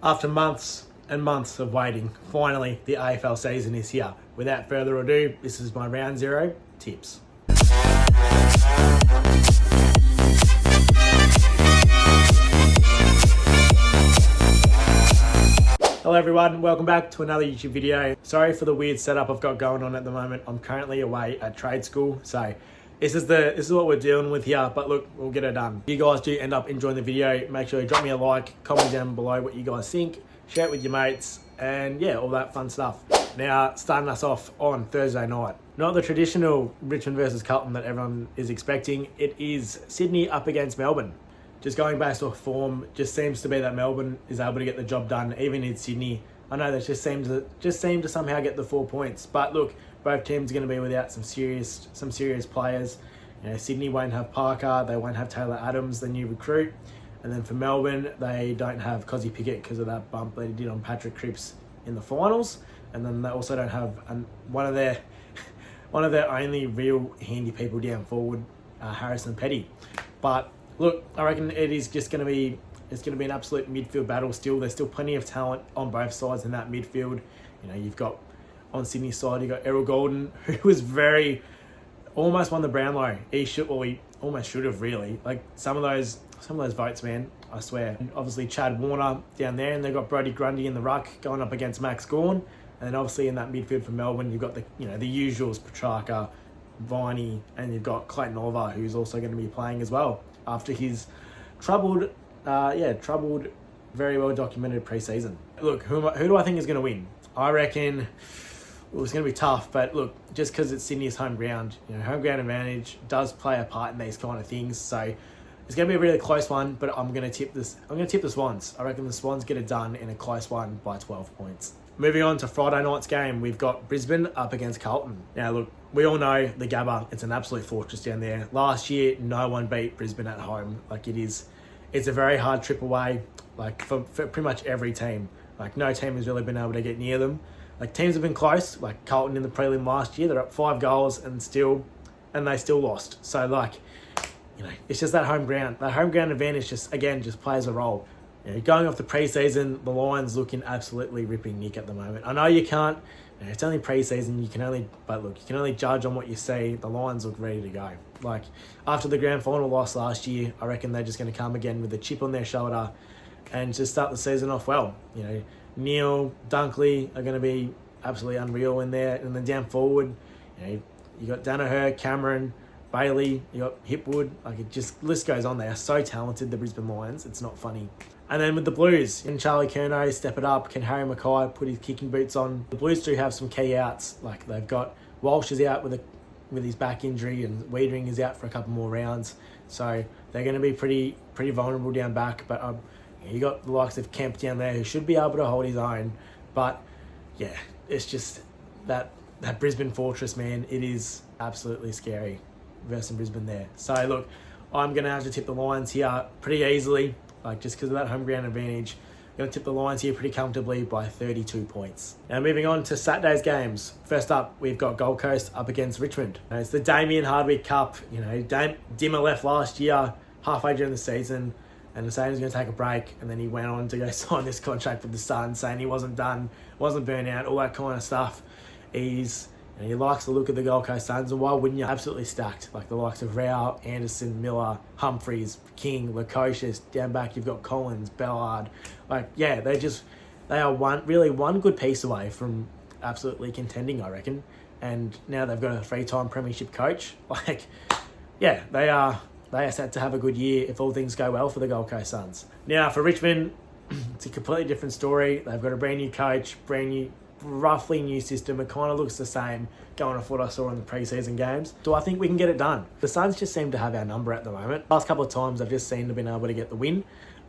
After months and months of waiting, finally the AFL season is here. Without further ado, this is my round zero tips. Hello everyone, welcome back to another YouTube video. Sorry for the weird setup I've got going on at the moment. I'm currently away at trade school, so this is what we're dealing with here, but look, we'll get it done. If you guys do end up enjoying the video, make sure you drop me a like, comment down below what you guys think, share it with your mates, and yeah, all that fun stuff. Now, starting us off on Thursday night. Not the traditional Richmond versus Carlton that everyone is expecting. It is Sydney up against Melbourne. Just going based off form, just seems to be that Melbourne is able to get the job done, even in Sydney. I know that just seem to somehow get the 4 points. But look, both teams are going to be without some serious players. You know, Sydney won't have Parker, they won't have Taylor Adams, the new recruit. And then for Melbourne, they don't have Cozzy Pickett because of that bump that he did on Patrick Cripps in the finals. And then they also don't have one of their only real handy people down forward, Harrison Petty. But look, I reckon it's going to be an absolute midfield battle still. There's still plenty of talent on both sides in that midfield. You know, you've got on Sydney's side, you've got Errol Golden, who was almost won the Brownlow. He almost should have really. Like some of those votes, man, I swear. And obviously Chad Warner down there, and they've got Brodie Grundy in the ruck going up against Max Gawn. And then obviously in that midfield for Melbourne, you've got the usuals, Petrarca, Viney, and you've got Clayton Oliver, who's also going to be playing as well after his troubled, very well documented pre-season. Look, who do I think is going to win? I reckon it's going to be tough, but look, just because it's Sydney's home ground, home ground advantage does play a part in these kind of things. So it's going to be a really close one, but I'm going to tip the Swans. I reckon the Swans get it done in a close one by 12 points. Moving on to Friday night's game, we've got Brisbane up against Carlton. Now, look, we all know the Gabba, it's an absolute fortress down there. Last year, no one beat Brisbane at home. Like, it's a very hard trip away, like, for pretty much every team. Like, no team has really been able to get near them. Like, teams have been close, like Carlton in the prelim last year. They're up 5 goals and they still lost. So, like, it's just that home ground. That home ground advantage just plays a role. Going off the pre-season, the Lions looking absolutely ripping Nick at the moment. I know you can't, it's only pre-season, you can only judge on what you see. The Lions look ready to go. Like, after the grand final loss last year, I reckon they're just going to come again with a chip on their shoulder and just start the season off well. Neil, Dunkley are going to be absolutely unreal in there. And then down forward, you got Danaher, Cameron, Bailey, you got Hipwood. Like, list goes on. They are so talented, the Brisbane Lions. It's not funny. And then with the Blues, can Charlie Curnow step it up? Can Harry Mackay put his kicking boots on? The Blues do have some key outs. Like, they've got Walsh is out with his back injury, and Wiedering is out for a couple more rounds. So they're going to be pretty vulnerable down back. But you got the likes of Kemp down there who should be able to hold his own. But yeah, it's just that Brisbane fortress, man. It is absolutely scary versus Brisbane there. So look, I'm going to have to tip the Lions here pretty easily. Like, just because of that home ground advantage, I'm going to tip the Lions here pretty comfortably by 32 points. Now, moving on to Saturday's games. First up, we've got Gold Coast up against Richmond. It's the Damien Hardwick Cup. Dimmer left last year, halfway during the season, and was saying he was going to take a break, and then he went on to go sign this contract with the Suns, saying he wasn't done, wasn't burnt out, all that kind of stuff. He likes the look of the Gold Coast Suns, and why wouldn't you? Absolutely stacked. Like the likes of Rao, Anderson, Miller, Humphreys, King, Lukosius. Down back, you've got Collins, Ballard. Like, yeah, they are one good piece away from absolutely contending, I reckon. And now they've got a 3-time premiership coach. Like, yeah, they are set to have a good year if all things go well for the Gold Coast Suns. Now, for Richmond, it's a completely different story. They've got a brand new coach, roughly new system. It kind of looks the same going off what I saw in the preseason games. Do I think we can get it done? The Suns just seem to have our number at the moment. Last couple of times they've just seemed to have been able to get the win.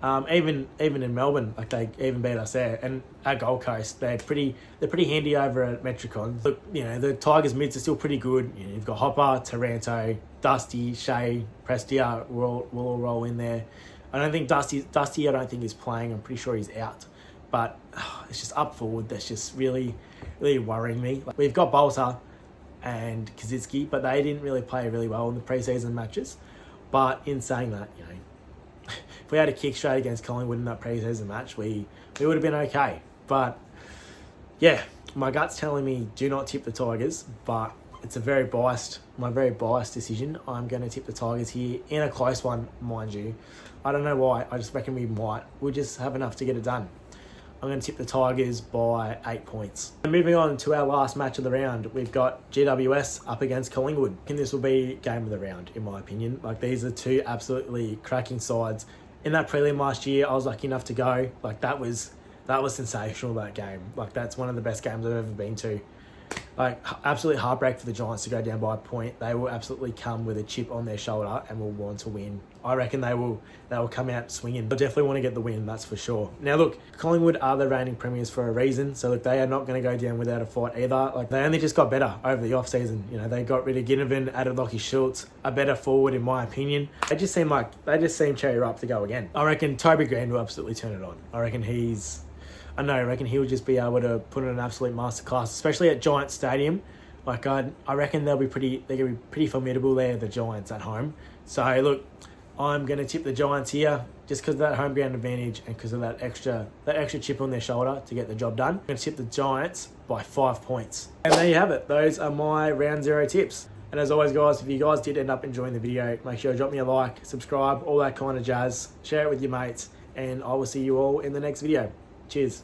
Even in Melbourne, like they even beat us there. And at Gold Coast, they're pretty handy over at Metricon. Look, the Tigers mids are still pretty good. You've got Hopper, Taranto, Dusty, Shea, Prestia will all roll in there. I don't think Dusty I don't think is playing. I'm pretty sure he's out. But it's just up forward that's just really, really worrying me. Like, we've got Bolter and Kaczynski, but they didn't really play really well in the preseason matches. But in saying that, if we had a kick straight against Collingwood in that preseason match, we we would have been okay. But yeah, my gut's telling me do not tip the Tigers, but it's my very biased decision. I'm going to tip the Tigers here in a close one, mind you. I don't know why. I just reckon we'll just have enough to get it done. I'm going to tip the Tigers by 8 points. And moving on to our last match of the round, we've got GWS up against Collingwood. And this will be game of the round, in my opinion. Like, these are two absolutely cracking sides. In that prelim last year, I was lucky enough to go. Like, that was sensational, that game. Like, that's one of the best games I've ever been to. Like, absolute heartbreak for the Giants to go down by a point. They will absolutely come with a chip on their shoulder and will want to win. I reckon they will come out swinging. They'll definitely want to get the win, that's for sure. Now, look, Collingwood are the reigning premiers for a reason. So, look, they are not going to go down without a fight either. Like, they only just got better over the off-season. You know, they got rid of Ginnivan, added Lockie Schultz, a better forward, in my opinion. They just seem cherry ripe to go again. I reckon Toby Grand will absolutely turn it on. I reckon I reckon he'll just be able to put in an absolute masterclass, especially at Giants Stadium. Like, I reckon they're going to be pretty formidable there, the Giants at home. So, look, I'm going to tip the Giants here just because of that home ground advantage and because of that extra chip on their shoulder to get the job done. I'm going to tip the Giants by 5 points. And there you have it. Those are my round 0 tips. And as always, guys, if you guys did end up enjoying the video, make sure to drop me a like, subscribe, all that kind of jazz. Share it with your mates. And I will see you all in the next video. Cheers.